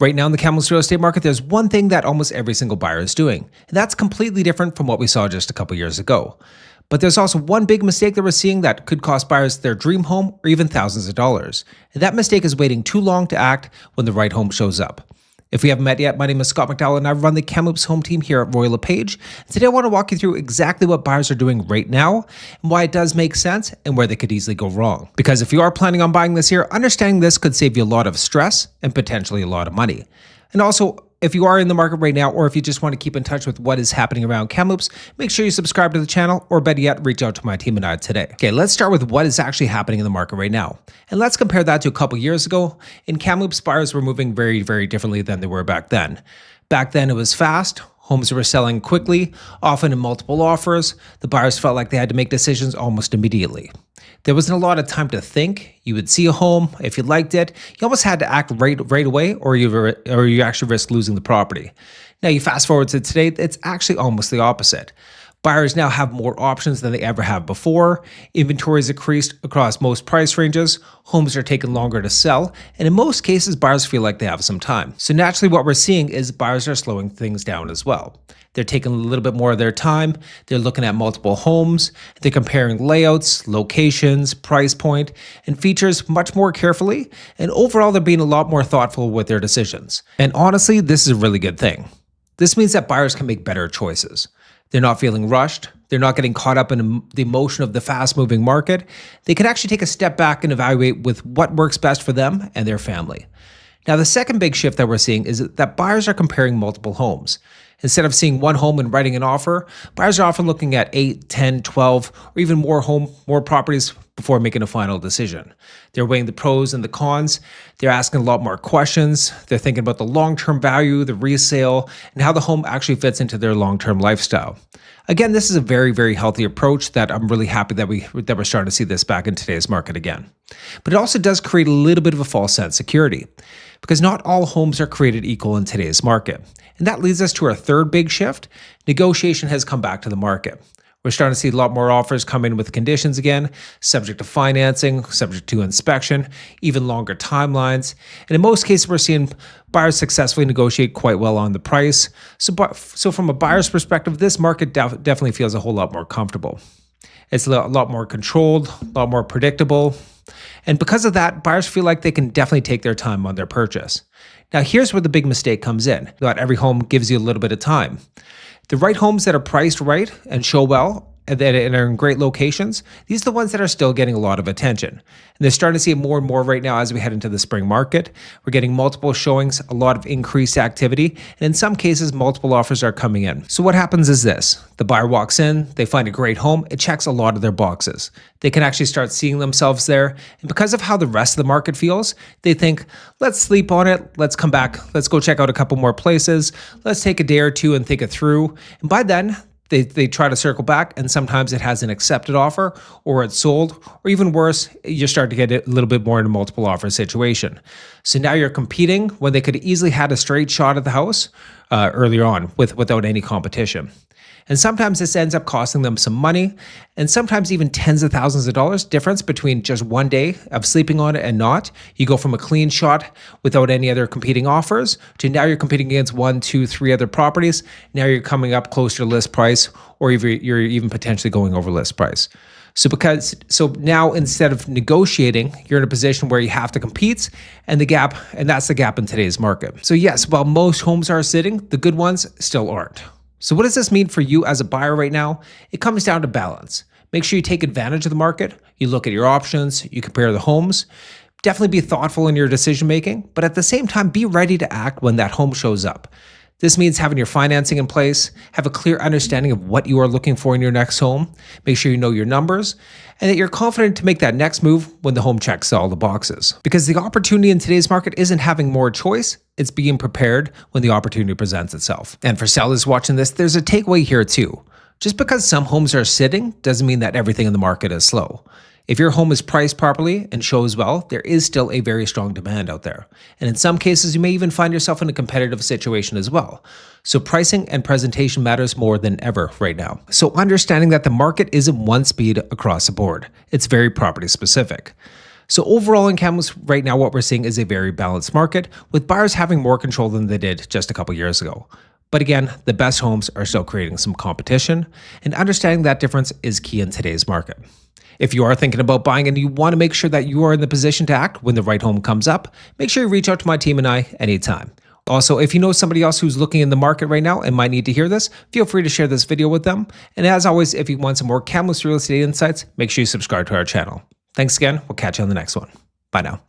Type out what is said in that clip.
Right now in the Kamloops real estate market, there's one thing that almost every single buyer is doing, and that's completely different from what we saw just a couple years ago. But there's also one big mistake that we're seeing that could cost buyers their dream home or even thousands of dollars. And that mistake is waiting too long to act when the right home shows up. If we haven't met yet, my name is Scott McDowell and I run the Kamloops home team here at Royal LePage. Today I want to walk you through exactly what buyers are doing right now and why it does make sense and where they could easily go wrong. Because if you are planning on buying this year, understanding this could save you a lot of stress and potentially a lot of money. And also, if you are in the market right now, or if you just want to keep in touch with what is happening around Kamloops, make sure you subscribe to the channel, or better yet, reach out to my team and I today. Okay, let's start with what is actually happening in the market right now. And let's compare that to a couple years ago. In Kamloops, buyers were moving very, very differently than they were back then. Back then, it was fast. Homes were selling quickly, often in multiple offers. The buyers felt like they had to make decisions almost immediately. There wasn't a lot of time to think. You would see a home. If you liked it, you almost had to act right away, or you actually risk losing the property. Now you fast forward to today, it's actually almost the opposite. Buyers now have more options than they ever have before. Inventory is increased across most price ranges. Homes are taking longer to sell. And in most cases, buyers feel like they have some time. So naturally, what we're seeing is buyers are slowing things down as well. They're taking a little bit more of their time. They're looking at multiple homes. They're comparing layouts, locations, price point, and features much more carefully. And overall, they're being a lot more thoughtful with their decisions. And honestly, this is a really good thing. This means that buyers can make better choices. They're not feeling rushed. They're not getting caught up in the emotion of the fast-moving market. They can actually take a step back and evaluate with what works best for them and their family. Now, the second big shift that we're seeing is that buyers are comparing multiple homes. Instead of seeing one home and writing an offer, buyers are often looking at 8, 10, 12, or even more properties before making a final decision. They're weighing the pros and the cons. They're asking a lot more questions. They're thinking about the long-term value, the resale, and how the home actually fits into their long-term lifestyle. Again, this is a very, very healthy approach that I'm really happy that we're starting to see this back in today's market again. But it also does create a little bit of a false sense of security, because not all homes are created equal in today's market. And that leads us to our third big shift. Negotiation has come back to the market. We're starting to see a lot more offers come in with conditions again, subject to financing, subject to inspection, even longer timelines. And in most cases, we're seeing buyers successfully negotiate quite well on the price. So from a buyer's perspective, this market definitely feels a whole lot more comfortable. It's a lot more controlled, a lot more predictable. And because of that, buyers feel like they can definitely take their time on their purchase. Now, here's where the big mistake comes in. Not every home gives you a little bit of time. The right homes that are priced right and show well and are in great locations, these are the ones that are still getting a lot of attention. And they're starting to see it more and more right now as we head into the spring market. We're getting multiple showings, a lot of increased activity, and in some cases, multiple offers are coming in. So what happens is this. The buyer walks in, they find a great home, it checks a lot of their boxes. They can actually start seeing themselves there. And because of how the rest of the market feels, they think, let's sleep on it, let's come back, let's go check out a couple more places, let's take a day or two and think it through. And by then, they try to circle back, and sometimes it has an accepted offer or it's sold, or even worse, you start to get a little bit more in a multiple offer situation. So now you're competing when they could easily had a straight shot at the house earlier on without any competition. And sometimes this ends up costing them some money, and sometimes even tens of thousands of dollars difference between just one day of sleeping on it and not. You go from a clean shot without any other competing offers to now you're competing against 1, 2, 3 other properties. Now you're coming up closer to list price, or you're even potentially going over list price. So now instead of negotiating, you're in a position where you have to compete, and that's the gap in today's market. So yes, while most homes are sitting, the good ones still aren't. So what does this mean for you as a buyer right now? It comes down to balance. Make sure you take advantage of the market. You look at your options, you compare the homes. Definitely be thoughtful in your decision making, but at the same time, be ready to act when that home shows up. This means having your financing in place, have a clear understanding of what you are looking for in your next home, make sure you know your numbers, and that you're confident to make that next move when the home checks all the boxes. Because the opportunity in today's market isn't having more choice, it's being prepared when the opportunity presents itself. And for sellers watching this, there's a takeaway here too. Just because some homes are sitting doesn't mean that everything in the market is slow. If your home is priced properly and shows well, there is still a very strong demand out there. And in some cases, you may even find yourself in a competitive situation as well. So pricing and presentation matters more than ever right now. So understanding that the market isn't one speed across the board. It's very property specific. So overall in Kamloops right now, what we're seeing is a very balanced market, with buyers having more control than they did just a couple years ago. But again, the best homes are still creating some competition, and understanding that difference is key in today's market. If you are thinking about buying and you want to make sure that you are in the position to act when the right home comes up, make sure you reach out to my team and I anytime. Also, if you know somebody else who's looking in the market right now and might need to hear this, feel free to share this video with them. And as always, if you want some more Kamloops real estate insights, make sure you subscribe to our channel. Thanks again. We'll catch you on the next one. Bye now.